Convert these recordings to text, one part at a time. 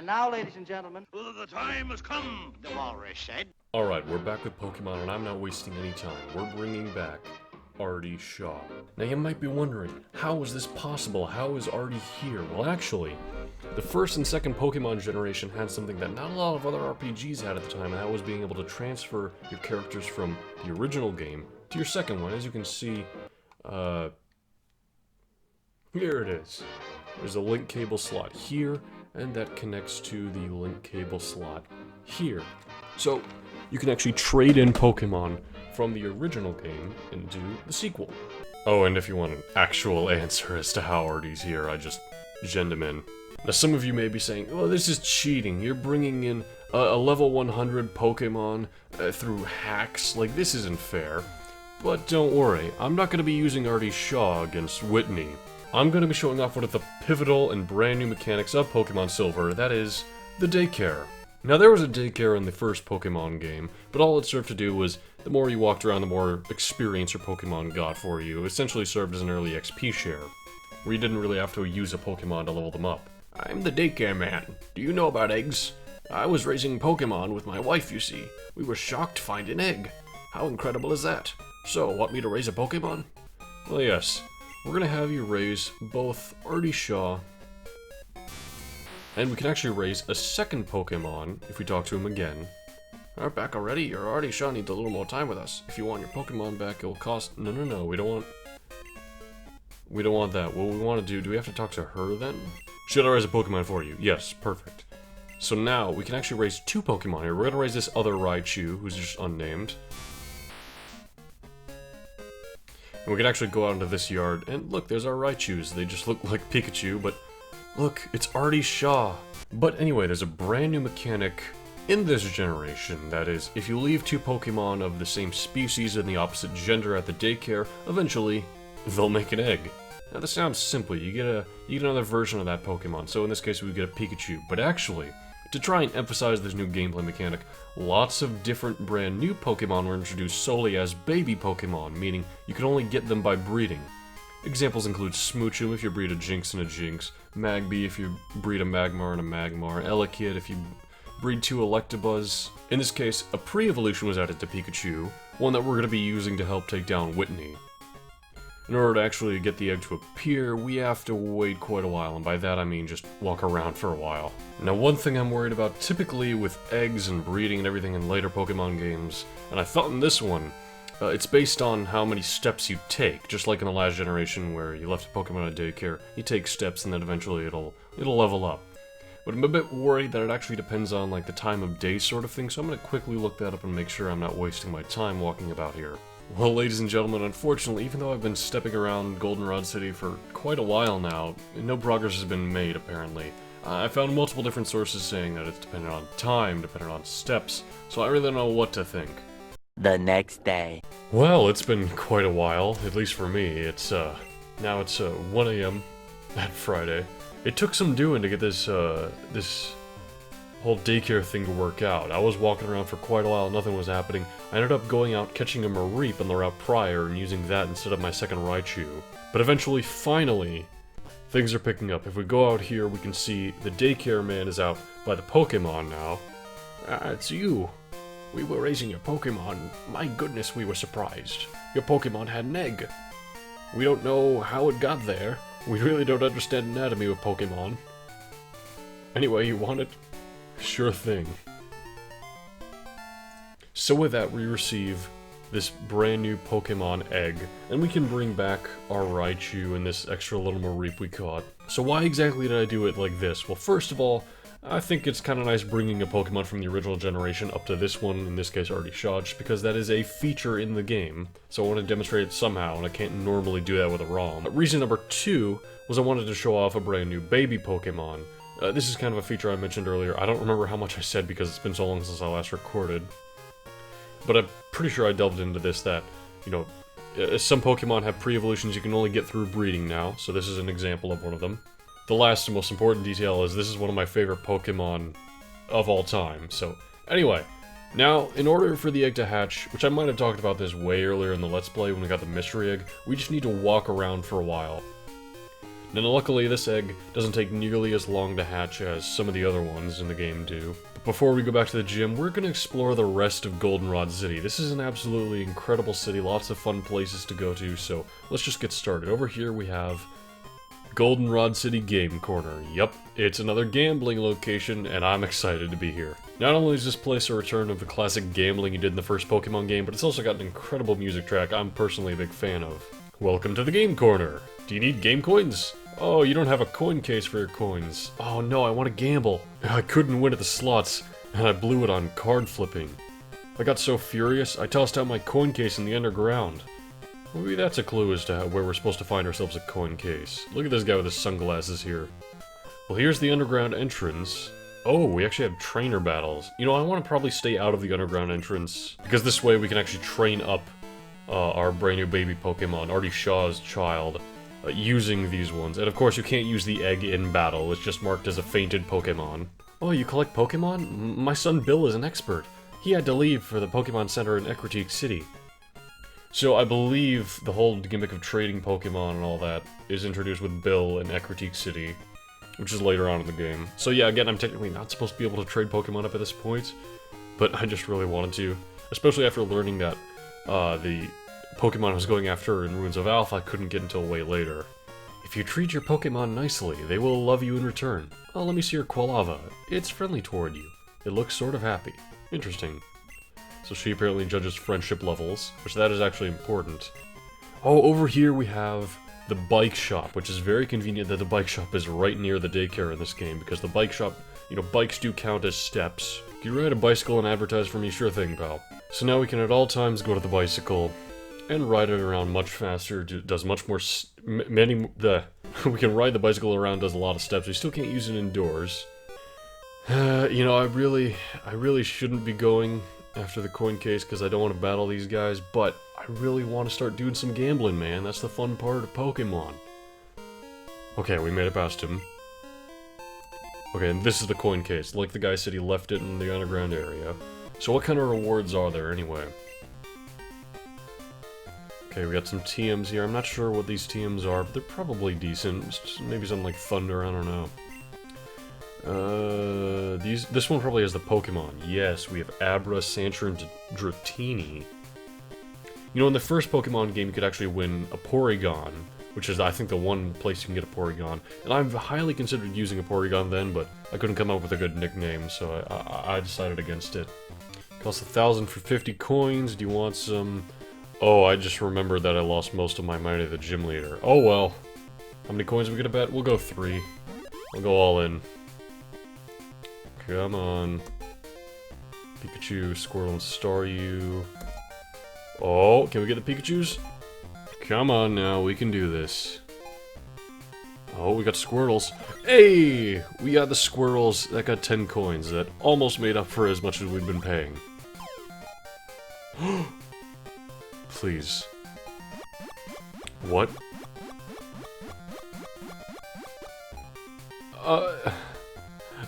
now, ladies and gentlemen, The time has come, the walrus said. Alright, we're back with Pokemon, and I'm not wasting any time. We're bringing back Artie Shaw. Now, you might be wondering, how is this possible? How is Artie here? Well, actually, the first and second Pokemon generation had something that not a lot of other RPGs had at the time, and that was being able to transfer your characters from the original game to your second one. As you can see, here it is. There's a link cable slot here, and that connects to the link cable slot here. So, you can actually trade in Pokemon from the original game into the sequel. Oh, and if you want an actual answer as to how Artie's here, I just genned him in. Now, some of you may be saying, well, this is cheating. You're bringing in a level 100 Pokemon through hacks. Like, this isn't fair. But don't worry, I'm not going to be using Artie Shaw against Whitney. I'm going to be showing off one of the pivotal and brand new mechanics of Pokemon Silver, that is, the daycare. Now, there was a daycare in the first Pokemon game, but all it served to do was, the more you walked around, the more experience your Pokemon got for you. It essentially served as an early XP share, where you didn't really have to use a Pokemon to level them up. I'm the daycare man. Do you know about eggs? I was raising Pokemon with my wife, you see. We were shocked to find an egg. How incredible is that? So, want me to raise a Pokemon? Well, yes. We're gonna have you raise both Artie Shaw, and we can actually raise a second Pokemon if we talk to him again. Alright, back already? Your Artie Shaw needs a little more time with us. If you want your Pokemon back, it'll cost... No, we don't want that. What we want to do we have to talk to her then? Should I raise a Pokemon for you? Yes, perfect. So now, we can actually raise two Pokemon here. We're gonna raise this other Raichu, who's just unnamed. And we can actually go out into this yard, and look, there's our Raichus. They just look like Pikachu, but look, it's Artie Shaw. But anyway, there's a brand new mechanic in this generation. That is, if you leave two Pokemon of the same species and the opposite gender at the daycare, eventually, they'll make an egg. Now this sounds simple, you get another version of that Pokemon, so in this case we get a Pikachu. But actually, to try and emphasize this new gameplay mechanic, lots of different brand new Pokemon were introduced solely as baby Pokemon, meaning you can only get them by breeding. Examples include Smoochum if you breed a Jinx and a Jinx, Magby if you breed a Magmar and a Magmar, Elekid if you breed two Electabuzz. In this case, a pre-evolution was added to Pikachu, one that we're going to be using to help take down Whitney. In order to actually get the egg to appear, we have to wait quite a while, and by that I mean just walk around for a while. Now, one thing I'm worried about typically with eggs and breeding and everything in later Pokemon games, and I thought in this one, it's based on how many steps you take, just like in the last generation where you left a Pokemon at daycare, you take steps and then eventually it'll level up. But I'm a bit worried that it actually depends on like the time of day sort of thing, so I'm going to quickly look that up and make sure I'm not wasting my time walking about here. Well, ladies and gentlemen, unfortunately, even though I've been stepping around Goldenrod City for quite a while now, no progress has been made, apparently. I found multiple different sources saying that it's dependent on time, dependent on steps, so I really don't know what to think. The next day. Well, it's been quite a while, at least for me. Now it's 1 AM that Friday. It took some doing to get this whole daycare thing to work out. I was walking around for quite a while, nothing was happening. I ended up going out catching a Mareep on the route prior and using that instead of my second Raichu. But eventually, finally, things are picking up. If we go out here, we can see the daycare man is out by the Pokemon now. It's you. We were raising your Pokemon. My goodness, we were surprised. Your Pokemon had an egg. We don't know how it got there. We really don't understand anatomy with Pokemon. Anyway, you want it? Sure thing. So with that, we receive this brand new Pokemon egg, and we can bring back our Raichu and this extra little Mareep we caught. So why exactly did I do it like this? Well, first of all, I think it's kind of nice bringing a Pokemon from the original generation up to this one, in this case Artie Shaw, just because that is a feature in the game, so I want to demonstrate it somehow, and I can't normally do that with a ROM. Reason number 2 was I wanted to show off a brand new baby Pokemon. This is kind of a feature I mentioned earlier. I don't remember how much I said because it's been so long since I last recorded. But I'm pretty sure I delved into this that, you know, some Pokemon have pre-evolutions you can only get through breeding now, so this is an example of one of them. The last and most important detail is this is one of my favorite Pokemon of all time. So, anyway, now, in order for the egg to hatch, which I might have talked about this way earlier in the Let's Play when we got the mystery egg, we just need to walk around for a while. Now luckily this egg doesn't take nearly as long to hatch as some of the other ones in the game do. But before we go back to the gym, we're going to explore the rest of Goldenrod City. This is an absolutely incredible city, lots of fun places to go to, so let's just get started. Over here we have Goldenrod City Game Corner. Yup, it's another gambling location, and I'm excited to be here. Not only is this place a return of the classic gambling you did in the first Pokemon game, but it's also got an incredible music track I'm personally a big fan of. Welcome to the Game Corner! Do you need game coins? Oh, you don't have a coin case for your coins. Oh no, I want to gamble. I couldn't win at the slots, and I blew it on card flipping. I got so furious, I tossed out my coin case in the underground. Maybe that's a clue as to where we're supposed to find ourselves a coin case. Look at this guy with his sunglasses here. Well, here's the underground entrance. Oh, we actually have trainer battles. You know, I want to probably stay out of the underground entrance, because this way we can actually train up our brand new baby Pokemon, Artie Shaw's child, using these ones. And of course, you can't use the egg in battle. It's just marked as a fainted Pokemon. Oh, you collect Pokemon? My son Bill is an expert. He had to leave for the Pokemon Center in Ecruteak City. So I believe the whole gimmick of trading Pokemon and all that is introduced with Bill in Ecruteak City, which is later on in the game. So yeah, again, I'm technically not supposed to be able to trade Pokemon up at this point, but I just really wanted to, especially after learning that the Pokemon I was going after in Ruins of Alpha I couldn't get until way later. If you treat your Pokemon nicely, they will love you in return. Oh, let me see your Quilava. It's friendly toward you. It looks sort of happy. Interesting. So she apparently judges friendship levels, which that is actually important. Oh, over here we have the bike shop, which is very convenient that the bike shop is right near the daycare in this game, because the bike shop, you know, bikes do count as steps. Can you ride a bicycle and advertise for me? Sure thing, pal. So now we can at all times go to the bicycle and ride it around much faster, does much more, we can ride the bicycle around, does a lot of steps. We still can't use it indoors. You know, I really shouldn't be going after the coin case because I don't want to battle these guys, but I really want to start doing some gambling, man. That's the fun part of Pokemon. Okay, we made it past him. Okay, and this is the coin case. Like the guy said, he left it in the underground area. So what kind of rewards are there anyway? Okay, we got some TMs here. I'm not sure what these TMs are, but they're probably decent. Maybe something like Thunder, I don't know. This one probably has the Pokemon. Yes, we have Abra, Sandshrew, and Dratini. You know, in the first Pokemon game, you could actually win a Porygon, which is, I think, the one place you can get a Porygon. And I've highly considered using a Porygon then, but I couldn't come up with a good nickname, so I decided against it. Costs 1,000 for 50 coins. Do you want some? Oh, I just remembered that I lost most of my money to the gym leader. Oh well. How many coins are we gonna bet? We'll go 3. We'll go all in. Come on. Pikachu, Squirtle, and Staryu. Oh, can we get the Pikachus? Come on now, we can do this. Oh, we got Squirtles. Hey! We got the Squirtles. That got 10 coins. That almost made up for as much as we'd been paying. Please. What?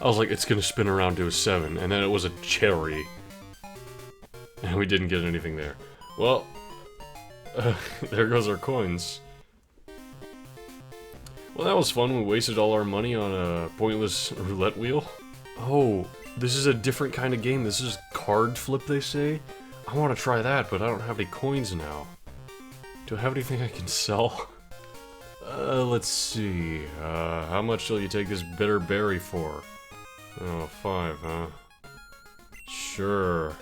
I was like, it's gonna spin around to a 7, and then it was a cherry. And we didn't get anything there. Well, there goes our coins. Well, that was fun. We wasted all our money on a pointless roulette wheel. Oh, this is a different kind of game. This is card flip, they say. I want to try that, but I don't have any coins now. Do I have anything I can sell? Let's see. How much shall you take this bitter berry for? Oh, 5, huh? Sure.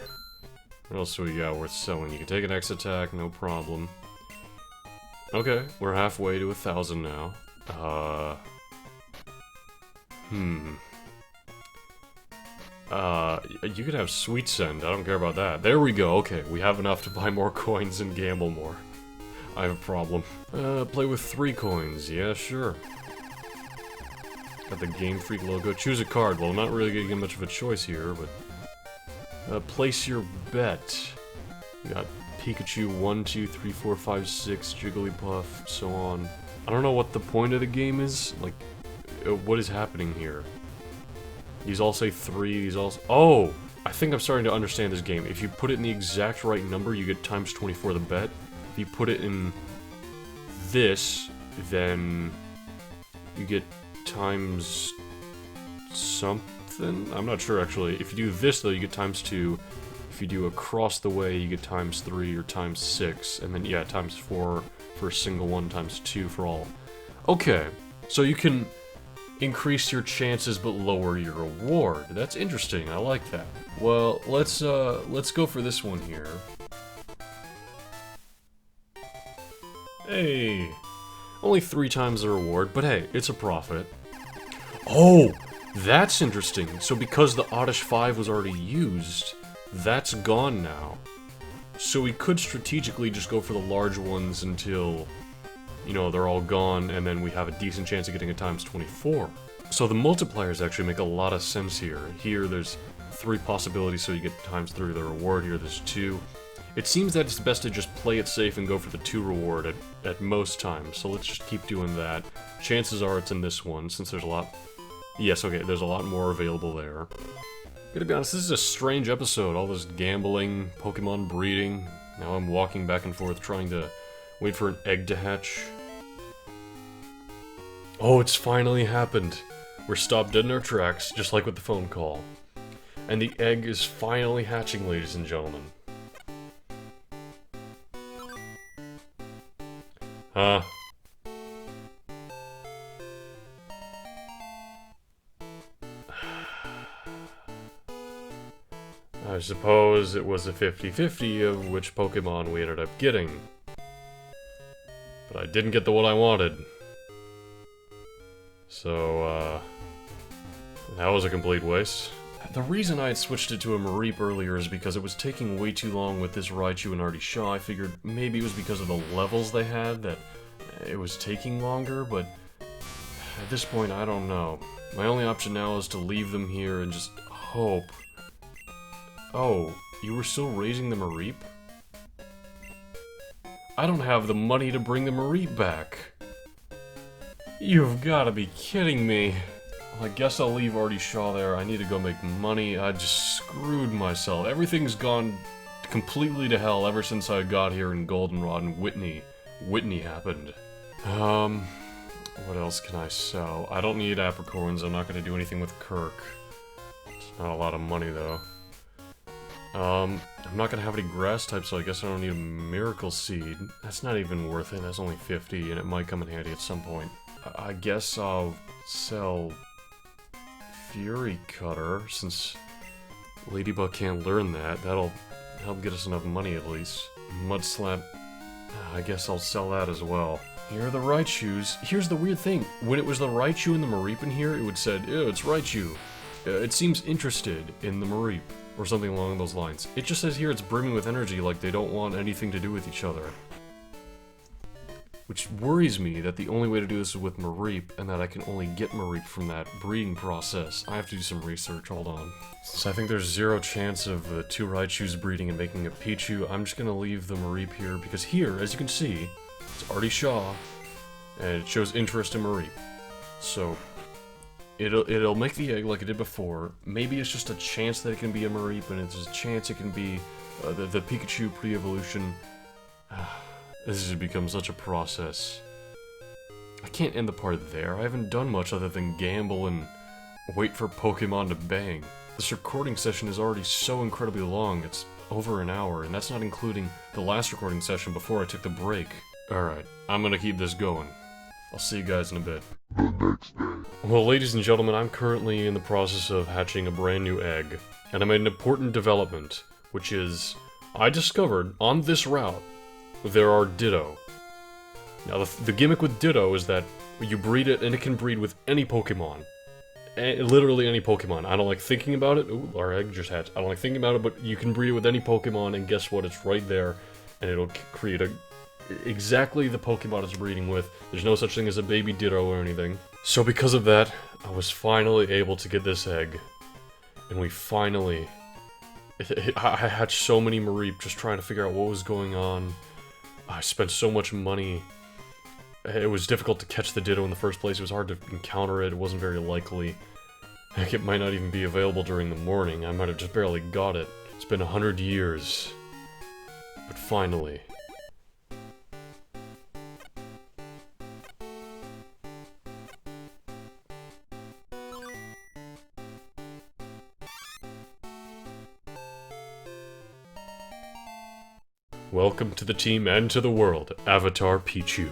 What else do we got worth selling? You can take an X attack, no problem. Okay, we're halfway to 1,000 now. You could have Sweet Send, I don't care about that. There we go, okay, we have enough to buy more coins and gamble more. I have a problem. Play with 3 coins, yeah, sure. Got the Game Freak logo. Choose a card. Well, I'm not really getting much of a choice here, but... place your bet. You got Pikachu 1, 2, 3, 4, 5, 6, Jigglypuff, so on. I don't know what the point of the game is. Like, what is happening here? These all say 3, these all... Oh! I think I'm starting to understand this game. If you put it in the exact right number, you get times 24 the bet. If you put it in this, then you get times something? I'm not sure, actually. If you do this, though, you get times 2. If you do across the way, you get times 3 or times 6. And then, yeah, times 4 for a single one, times 2 for all. Okay, so you can increase your chances but lower your reward. That's interesting, I like that. Well, let's go for this one here. Hey! Only 3 times the reward, but hey, it's a profit. Oh! That's interesting. So because the Oddish 5 was already used, that's gone now. So we could strategically just go for the large ones until, you know, they're all gone, and then we have a decent chance of getting a times 24. So the multipliers actually make a lot of sense here. Here there's 3 possibilities, so you get times 3 of the reward. Here there's 2. It seems that it's best to just play it safe and go for the 2 reward at most times, so let's just keep doing that. Chances are it's in this one, since there's a lot... Yes, okay, there's a lot more available there. Gotta be honest, this is a strange episode. All this gambling, Pokemon breeding. Now I'm walking back and forth trying to wait for an egg to hatch. Oh, it's finally happened. We're stopped dead in our tracks, just like with the phone call. And the egg is finally hatching, ladies and gentlemen. Huh? I suppose it was a 50-50 of which Pokemon we ended up getting. But I didn't get the one I wanted. So, that was a complete waste. The reason I had switched it to a Mareep earlier is because it was taking way too long with this Raichu and Ardishaw. I figured maybe it was because of the levels they had that it was taking longer, but at this point, I don't know. My only option now is to leave them here and just hope. Oh, you were still raising the Mareep? I don't have the money to bring the Mareep back. You've gotta be kidding me. Well, I guess I'll leave Ardishaw there. I need to go make money. I just screwed myself. Everything's gone completely to hell ever since I got here in Goldenrod and Whitney happened. What else can I sell? I don't need apricorns. I'm not gonna do anything with Kirk. It's not a lot of money, though. I'm not gonna have any grass types, so I guess I don't need a Miracle Seed. That's not even worth it. That's only 50, and it might come in handy at some point. I guess I'll sell Fury Cutter, since Ladybug can't learn that. That'll help get us enough money, at least. Mud Slap, I guess I'll sell that as well. Here are the Raichus. Here's the weird thing. When it was the Raichu and the Mareep in here, it would said, ew, it's Raichu. It seems interested in the Mareep, or something along those lines. It just says here it's brimming with energy, like they don't want anything to do with each other. Which worries me that the only way to do this is with Mareep, and that I can only get Mareep from that breeding process. I have to do some research, hold on. Since I think there's 0 chance of the 2 Raichus breeding and making a Pichu, I'm just gonna leave the Mareep here, because here, as you can see, it's Ardishaw, and it shows interest in Mareep. So, it'll make the egg like it did before. Maybe it's just a chance that it can be a Mareep, and it's a chance it can be the Pikachu pre-evolution. This has become such a process. I can't end the part there. I haven't done much other than gamble and wait for Pokemon to bang. This recording session is already so incredibly long. It's over an hour, and that's not including the last recording session before I took the break. Alright, I'm gonna keep this going. I'll see you guys in a bit. Well, ladies and gentlemen, I'm currently in the process of hatching a brand new egg, and I made an important development, which is, I discovered on this route, there are Ditto. Now, the gimmick with Ditto is that you breed it, and it can breed with any Pokemon. Literally any Pokemon. I don't like thinking about it. Ooh, our egg just hatched. I don't like thinking about it, but you can breed it with any Pokemon, and guess what? It's right there, and it'll create exactly the Pokemon it's breeding with. There's no such thing as a baby Ditto or anything. So because of that, I was finally able to get this egg. And we finally... I hatched so many Mareep just trying to figure out what was going on. I spent so much money. It was difficult to catch the Ditto in the first place. It was hard to encounter it. It wasn't very likely. Heck, it might not even be available during the morning. I might have just barely got it. It's been 100 years. But finally... Welcome to the team and to the world, Avatar Pichu.